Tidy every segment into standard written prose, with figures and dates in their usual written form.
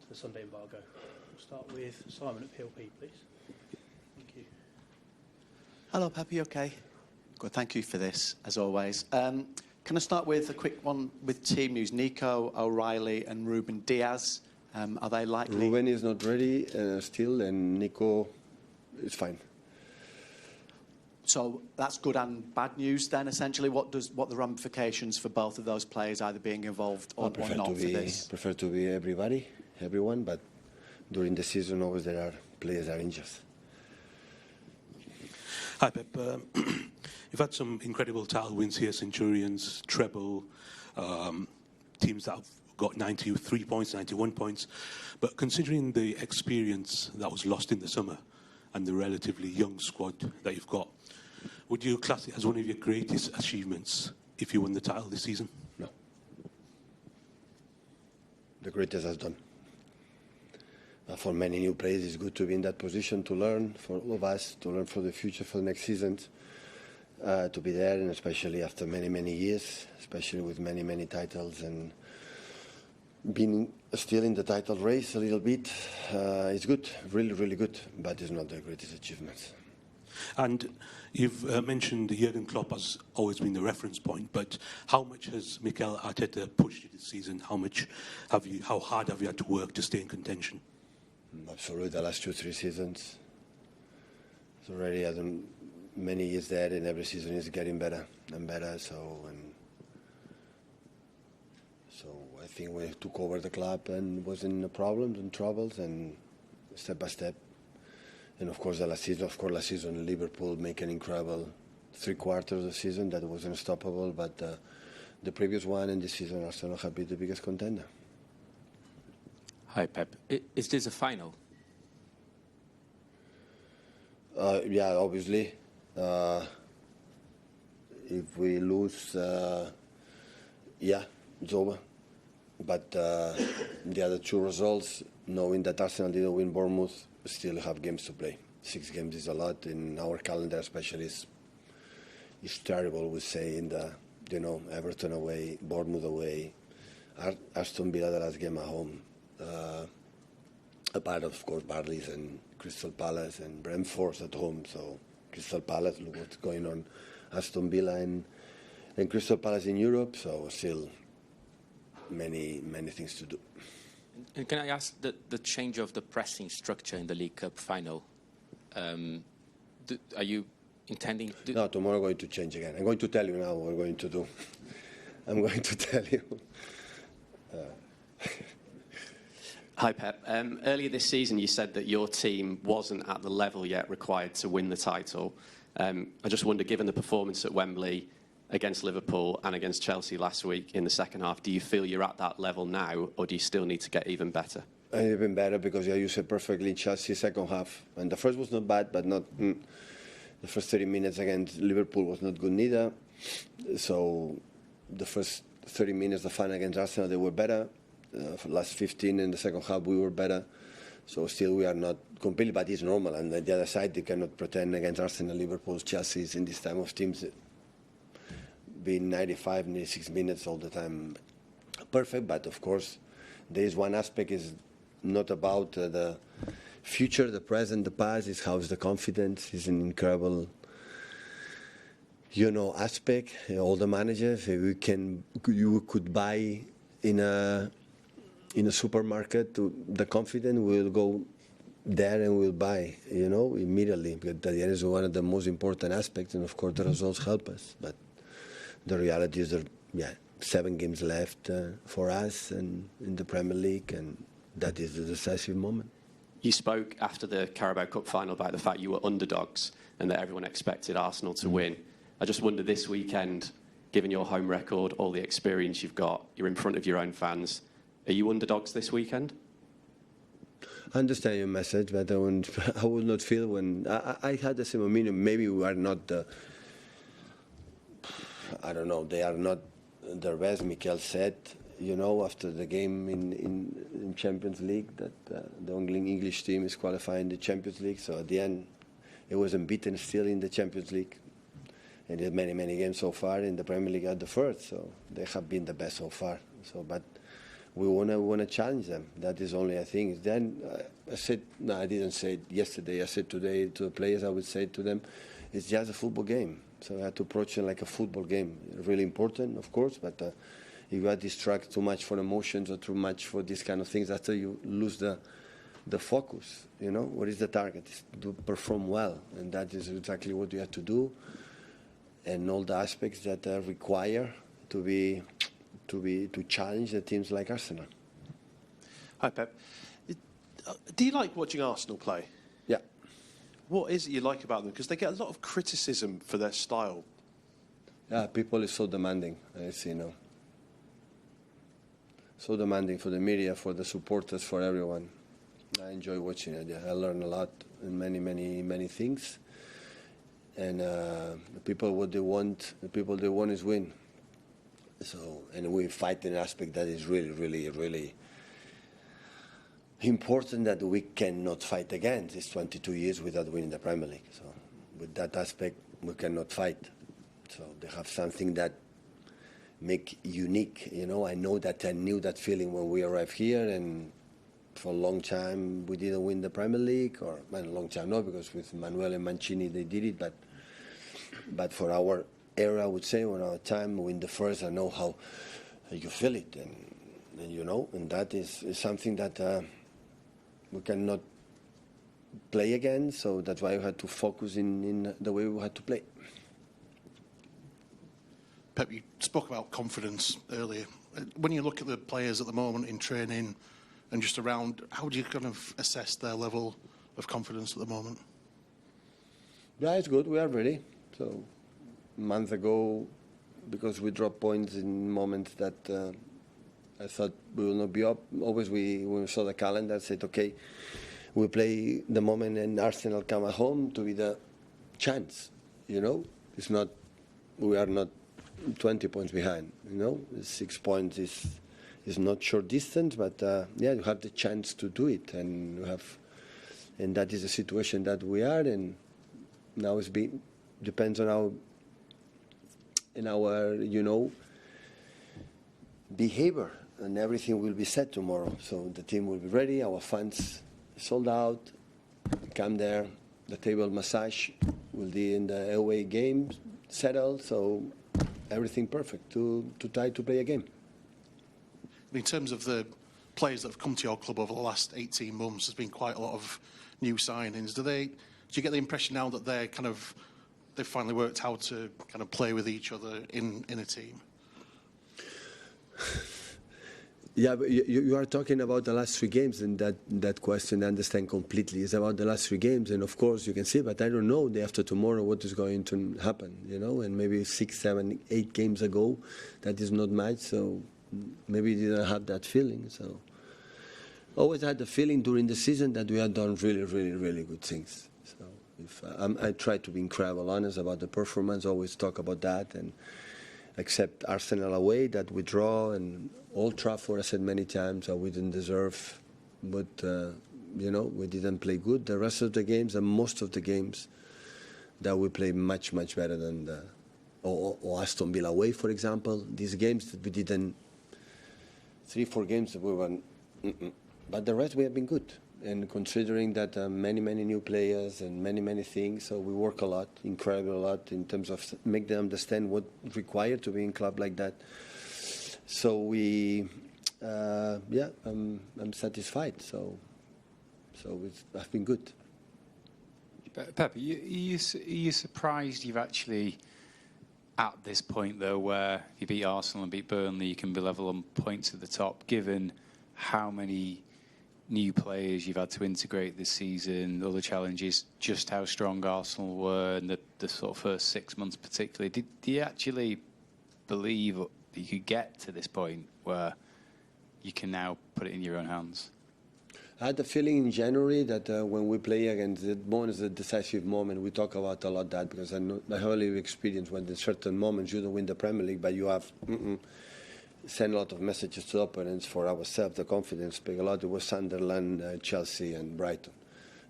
the Sunday embargo. We'll start with Simon at PLP, please. Thank you. Hello, Pep, you okay? Good, thank you for this, as always. Can I start with a quick one with team news? Nico, O'Reilly and Ruben Diaz, are they likely? Ruben is not ready still, and Nico is fine. So that's good and bad news then, essentially. What are the ramifications for both of those players either being involved or not for this? I prefer to be everyone, but during the season always there are players that are injured. Hi, Pep. You've had some incredible title wins here, Centurions, treble, teams that have got 93 points, 91 points. But considering the experience that was lost in the summer and the relatively young squad that you've got, would you class it as one of your greatest achievements if you won the title this season? No. The greatest has done. For many new players, it's good to be in that position to learn, for all of us, to learn for the future, for the next seasons, to be there, and especially after many, many years, especially with many, many titles, and being still in the title race a little bit, it's good, really, really good, but it's not the greatest achievement. And you've mentioned Jurgen Klopp has always been the reference point, but how much has Mikel Arteta pushed you this season? How hard have you had to work to stay in contention? Absolutely, the last 2-3 seasons. It's already many years there, and every season is getting better and better. So I think we took over the club and was in problems and troubles, and step by step. And of course, last season, Liverpool make an incredible 3 quarters of the season that was unstoppable. But the previous one and this season, Arsenal have been the biggest contender. Hi, Pep. Is this a final? Yeah, obviously. If we lose, yeah, it's over. But the other 2 results, knowing that Arsenal didn't win Bournemouth, still have games to play. 6 games is a lot in our calendar, especially. It's terrible. We say in the, Everton away, Bournemouth away, Aston Villa the last game at home. Apart of course, Barley's and Crystal Palace and Brentford at home. So Crystal Palace, look what's going on. Aston Villa and Crystal Palace in Europe. So still many things to do. And can I ask the change of the pressing structure in the League Cup final? Are you intending to... No, tomorrow I'm going to change again. I'm going to tell you now what we're going to do. I'm going to tell you. Hi, Pep. Earlier this season, you said that your team wasn't at the level yet required to win the title. I just wonder, given the performance at Wembley against Liverpool and against Chelsea last week in the second half, do you feel you're at that level now, or do you still need to get even better? Even better, because you said perfectly, Chelsea second half. And the first was not bad, but not... The first 30 minutes against Liverpool was not good neither. So the first 30 minutes, the final against Arsenal, they were better. For the last 15 in the second half, we were better. So still we are not completely, but it's normal. And on the other side, they cannot pretend against Arsenal, Liverpool, Chelsea in this time of teams being 95, 96 minutes all the time. Perfect, but of course, there is one aspect is not about the future, the present, the past. Is how is the confidence. Is an incredible, aspect. All the managers you could buy in a supermarket. The confidence will go there and will buy, immediately. Because that is one of the most important aspects, and of course the results help us. But the reality is that 7 games left for us and in the Premier League, and that is the decisive moment. You spoke after the Carabao Cup final about the fact you were underdogs and that everyone expected Arsenal to win. I just wonder this weekend, given your home record, all the experience you've got, you're in front of your own fans. Are you underdogs this weekend? I understand your message, but I would not feel when... I had the same opinion. Maybe we are not I don't know, they are not the best. Mikel said, after the game in Champions League, that the only English team is qualifying the Champions League. So at the end, it was unbeaten still in the Champions League. And there's many games so far in the Premier League at the first. So they have been the best so far. But we want to challenge them. That is only a thing. Then I said, no, I didn't say it yesterday. I said today to the players, I would say to them, it's just a football game. So I had to approach it like a football game. Really important, of course, but if you are distracted too much for emotions or too much for these kind of things, after you lose the focus. You know, what is the target? It's to perform well, and that is exactly what you have to do, and all the aspects that are required to challenge the teams like Arsenal. Hi, Pep. Do you like watching Arsenal play? Yeah. What is it you like about them? Because they get a lot of criticism for their style. Yeah, people is so demanding, I see now. So demanding for the media, for the supporters, for everyone. I enjoy watching it. Yeah. I learn a lot in many things. And the people they want is win. So, and we fight in an aspect that is really important that we cannot fight against. It's 22 years without winning the Premier League. So, with that aspect, we cannot fight. So they have something that make unique. You know, I knew that feeling when we arrived here, and for a long time we didn't win the Premier League, or well, a long time no, because with Manuel and Mancini they did it, but for our era, I would say, when our time win the first, I know how you feel it, and you know, and that is something that we cannot play again. So that's why we had to focus in the way we had to play. Pep, you spoke about confidence earlier. When you look at the players at the moment in training and just around, how do you kind of assess their level of confidence at the moment? Yeah, it's good. We are ready. So a month ago, because we dropped points in moments that I thought we will not be up. Always when we saw the calendar, I said, okay, we play the moment and Arsenal come at home to be the chance. You know, it's not, we are not 20 points behind. You know, 6 points is not short distance, but yeah, you have the chance to do it, and that is the situation that we are. And now depends on our you know, behavior, and everything will be set tomorrow. So the team will be ready. Our fans sold out. Come there. The table massage will be in the away game settled. So everything perfect to try to play a game. In terms of the players that have come to your club over the last 18 months, there's been quite a lot of new signings. Do you get the impression now that they've finally worked how to kind of play with each other in a team? Yeah, but you are talking about the last 3 games, and that question I understand completely. It's about the last 3 games, and of course you can see, but I don't know day after tomorrow what is going to happen, you know, and maybe 6, 7, 8 games ago, that is not much, so maybe you didn't have that feeling. So always had the feeling during the season that we had done really good things. So if I try to be incredibly honest about the performance, always talk about that, and except Arsenal away that we draw, and Old Trafford, I said many times, we didn't deserve, but you know, we didn't play good. The rest of the games, and most of the games, that we play much better than or Aston Villa away, for example. These games that we didn't, 3-4 games that we were, but the rest we have been good. And considering that many new players and many things, so we work a lot, incredibly a lot, in terms of make them understand what required to be in a club like that. So I'm satisfied. So I've been good. Pep, are you surprised you've actually, at this point though, where you beat Arsenal and beat Burnley, you can be level on points at the top, given how many new players you've had to integrate this season, other challenges, just how strong Arsenal were in the sort of first 6 months particularly? Do you actually believe that you could get to this point where you can now put it in your own hands? I had the feeling in January that when we play against the moment is a decisive moment. We talk about a lot that, because I have only experience when in certain moments you don't win the Premier League, but you have send a lot of messages to opponents for ourselves. The confidence speak a lot. It was Sunderland, Chelsea, and Brighton.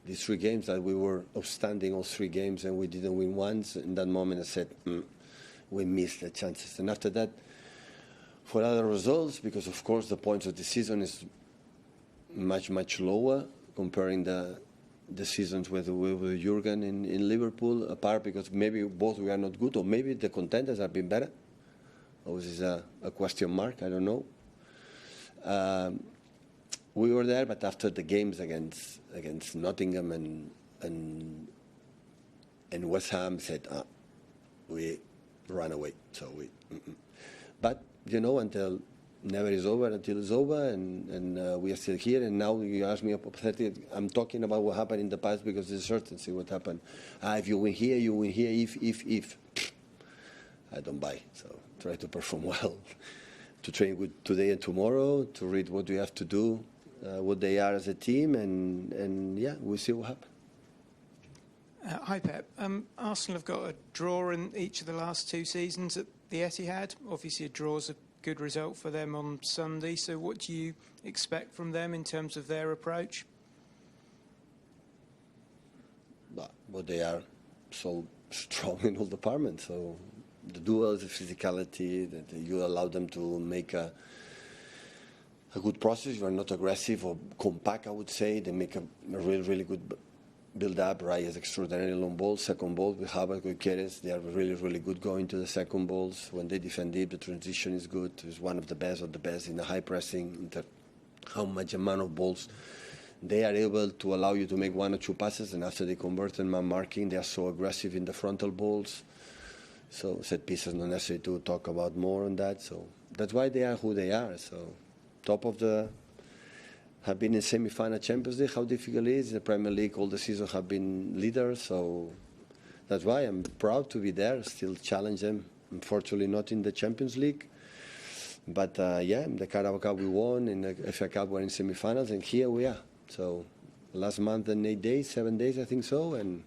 These 3 games that we were outstanding, all 3 games, and we didn't win once. In that moment, I said, we missed the chances. And after that, for other results, because of course the points of the season is much lower comparing the seasons with Jurgen in Liverpool, apart because maybe both we are not good, or maybe the contenders have been better. This is a question mark, I don't know. We were there, but after the games against Nottingham and West Ham said, we ran away. So but until never is over until it's over, and we are still here. And now you ask me, I'm talking about what happened in the past because there's certainty what happened. If you win here, you win here. If I don't buy. So try to perform well, to train good today and tomorrow, to read what we have to do, what they are as a team, and yeah, we'll see what happens. Hi Pep. Arsenal have got a draw in each of the last 2 seasons at the Etihad. Obviously, a draw's a good result for them on Sunday. So, what do you expect from them in terms of their approach? But they are so strong in all departments. So, the duels, the physicality, that you allow them to make a good process. You are not aggressive or compact, I would say. They make a really good build-up. Raya is extraordinary long balls. Second ball, we have a good carries. They are really good going to the second balls. When they defend deep, the transition is good. It's one of the best in the high pressing. How much amount of balls they are able to allow you to make 1 or 2 passes, and after they convert and man marking, they are so aggressive in the frontal balls. So set pieces, not necessary to talk about more on that. So that's why they are who they are. So top of the have been in semi-final Champions League. How difficult it is. The Premier League all the season have been leaders. So that's why I'm proud to be there. Still challenge them. Unfortunately, not in the Champions League. But yeah, in the Carabao Cup we won. In the FA Cup we're in semi-finals, and here we are. So last month and 8 days, 7 days, I think so, and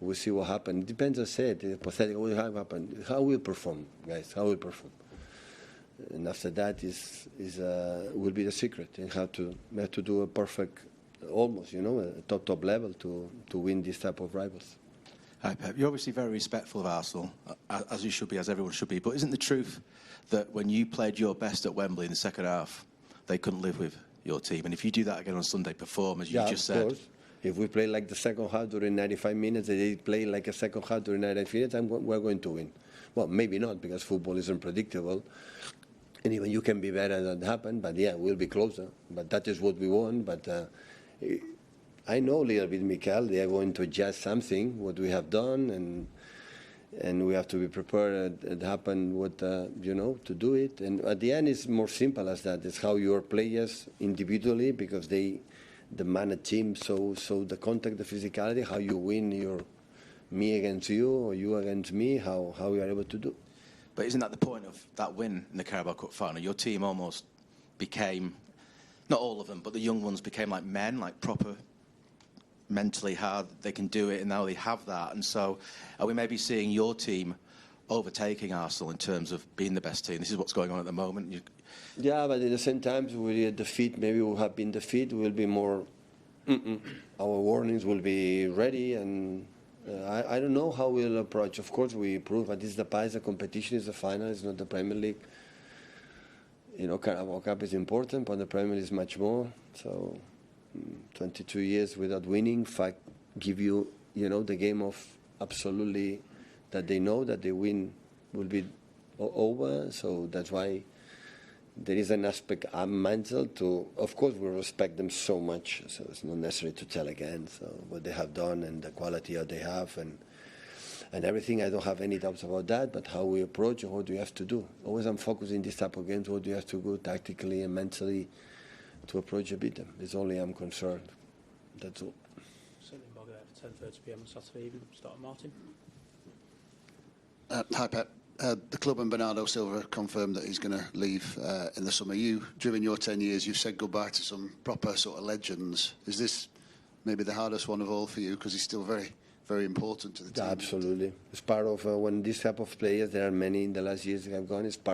we'll see what happens. It depends, as I said, pathetic, what will happen. How we'll perform, guys, how we'll perform. And after that will be the secret. You have to do a perfect, almost, a top level to win this type of rivals. Hi, Pep. You're obviously very respectful of Arsenal, as you should be, as everyone should be. But isn't the truth that when you played your best at Wembley in the second half, they couldn't live with your team? And if you do that again on Sunday, perform as you just said. Course. If we play like the second half during 95 minutes, they play like a second half during 95 minutes, we're going to win. Well, maybe not, because football is unpredictable. And even you can be better than that happen, but yeah, we'll be closer. But that is what we want. But I know a little bit, Mikel, they are going to adjust something, what we have done, and we have to be prepared it happen what to do it. And at the end, it's more simple as that. It's how your players individually, because they demand a team, so the contact, the physicality, how you win me against you or you against me, how we are able to do. But isn't that the point of that win in the Carabao Cup final? Your team almost became, not all of them, but the young ones became like men, like proper, mentally hard. They can do it, and now they have that. And so are we maybe seeing your team overtaking Arsenal in terms of being the best team? This is what's going on at the moment. Yeah, but at the same time, we defeat. Maybe we have been defeated. We'll be more. Our warnings will be ready, and I don't know how we'll approach. Of course, we improve, but this is the past. The competition is the final. It's not the Premier League. Carabao Cup is important, but the Premier League is much more. So, 22 years without winning, give you, the game of absolutely that they know that they win will be over. So that's why there is an aspect I'm mental to. Of course, we respect them so much, so it's not necessary to tell again. So what they have done and the quality that they have and everything, I don't have any doubts about that. But how we approach and what do you have to do? Always I'm focusing these type of games. What do you have to do tactically and mentally to approach and beat them? It's only I'm concerned. That's all. Certainly, Margaret, at 10:30 p.m. on Saturday evening. Start Martin. Hi, Pep. The club and Bernardo Silva confirmed that he's going to leave in the summer. During your 10 years, you've said goodbye to some proper sort of legends. Is this maybe the hardest one of all for you? Because he's still very, very important to the team. Absolutely. It's part of when this type of players, there are many in the last years that have gone, it's part